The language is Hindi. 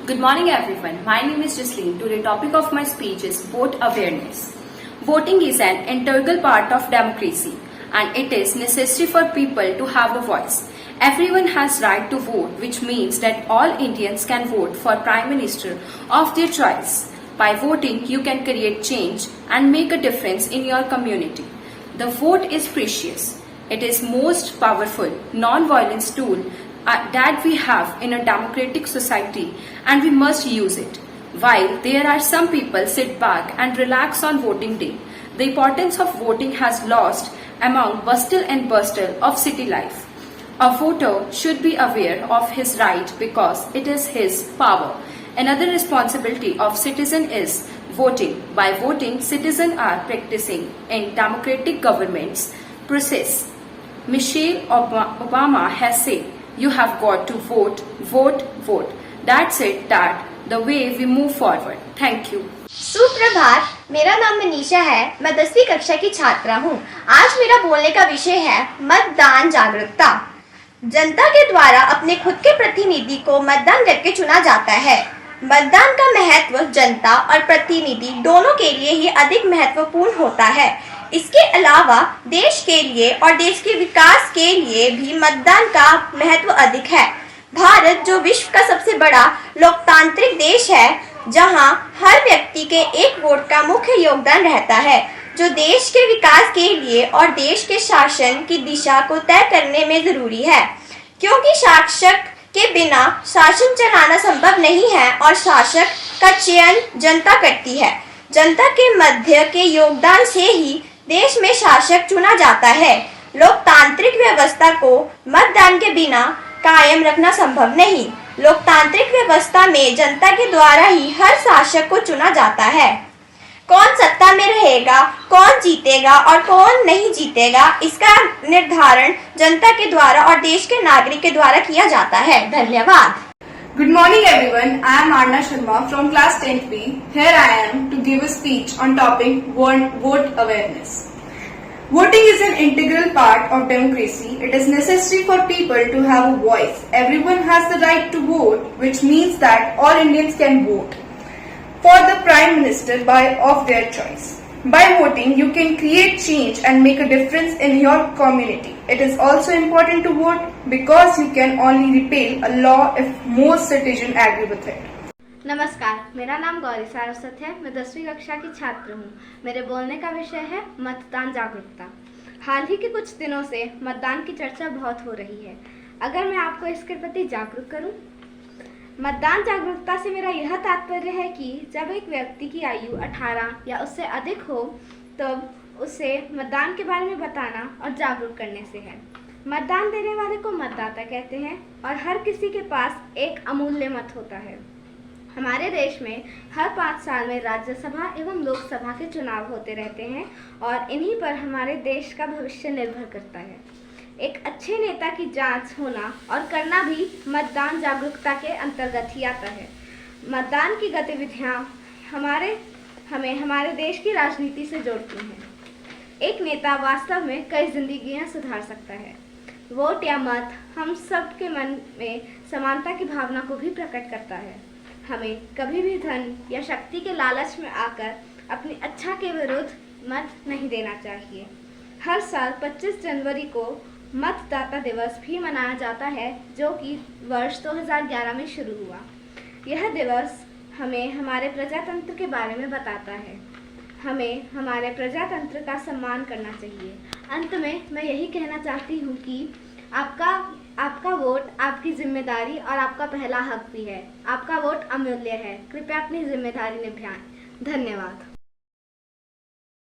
Good morning everyone. My name is Jasleen. Today topic of my speech is vote awareness. Voting is an integral part of democracy and it is necessary for people to have a voice. Everyone has right to vote, which means that all Indians can vote for Prime Minister of their choice. By voting, you can create change and make a difference in your community. The vote is precious. It is most powerful non-violence tool that we have in a democratic society and we must use it. While there are some people sit back and relax on voting day, the importance of voting has lost among bustle and bustle of city life. A voter should be aware of his right because it is his power. Another responsibility of citizen is voting. By voting, citizens are practicing in democratic government's process. Michelle Obama has said, "You have got to vote, vote, vote." That's it, the way we move forward. Thank you. सुप्रभात, मेरा नाम मनीषा है। मैं 10वीं कक्षा की छात्रा हूँ। आज मेरा बोलने का विषय है मतदान जागरूकता। जनता के द्वारा अपने खुद के प्रतिनिधि को मतदान करके चुना जाता है। मतदान का महत्व जनता और प्रतिनिधि दोनों के लिए ही अधिक महत्वपूर्ण होता है। इसके अलावा देश के लिए और देश के विकास के लिए भी मतदान का महत्व अधिक है। भारत जो विश्व का सबसे बड़ा लोकतांत्रिक देश है, जहां हर व्यक्ति के एक वोट का मुख्य योगदान रहता है, जो देश के विकास के लिए और देश के शासन की दिशा को तय करने में जरूरी है, क्योंकि शासक के बिना शासन चलाना संभव नहीं है और शासक का चयन जनता करती है। जनता के मध्य के योगदान से ही देश में शासक चुना जाता है। लोकतांत्रिक व्यवस्था को मतदान के बिना कायम रखना संभव नहीं। लोकतांत्रिक व्यवस्था में जनता के द्वारा ही हर शासक को चुना जाता है। कौन सत्ता में रहेगा, कौन जीतेगा और कौन नहीं जीतेगा, इसका निर्धारण जनता के द्वारा और देश के नागरिक के द्वारा किया जाता है। धन्यवाद। Good morning everyone. I am Arna Sharma from class 10th B. Here I am to give a speech on topic vote awareness. Voting is an integral part of democracy. It is necessary for people to have a voice. Everyone has the right to vote, which means that all Indians can vote for the Prime Minister of their choice. By voting, you can create change and make a difference in your community. It is also important to vote because you can only repeal a law if most citizens agree with it. नमस्कार, मेरा नाम गौरी सारस्वत है। मैं 10वीं कक्षा की छात्र हूँ। मेरे बोलने का विषय है मतदान जागरूकता। हाल ही के कुछ दिनों से मतदान की चर्चा बहुत हो रही है। अगर मैं आपको इसके प्रति जागरूक करूँ, मतदान जागरूकता से मेरा यह तात्पर्य है कि जब एक व्यक्ति की आयु 18 या उससे अधिक हो, तब उसे मतदान के बारे में बताना और जागरूक करने से है। मतदान देने वाले को मतदाता कहते हैं और हर किसी के पास एक अमूल्य मत होता है। हमारे देश में हर 5 साल में राज्यसभा एवं लोकसभा के चुनाव होते रहते हैं और इन्हीं पर हमारे देश का भविष्य निर्भर करता है। एक अच्छे नेता की जांच होना और करना भी मतदान जागरूकता के अंतर्गत ही आता है। मतदान की गतिविधियां हमें हमारे देश की राजनीति से जोड़ती हैं। एक नेता वास्तव में कई जिंदगियां सुधार सकता है। वोट या मत हम सब के मन में समानता की भावना को भी प्रकट करता है। हमें कभी भी धन या शक्ति के लालच में आकर अपनी इच्छा के विरुद्ध मत नहीं देना चाहिए। हर साल 25 जनवरी को मतदाता दिवस भी मनाया जाता है, जो कि वर्ष 2011 में शुरू हुआ। यह दिवस हमें हमारे प्रजातंत्र के बारे में बताता है। हमें हमारे प्रजातंत्र का सम्मान करना चाहिए। अंत में मैं यही कहना चाहती हूँ कि आपका वोट आपकी जिम्मेदारी और आपका पहला हक भी है। आपका वोट अमूल्य है। कृपया अपनी जिम्मेदारी निभाएं। धन्यवाद।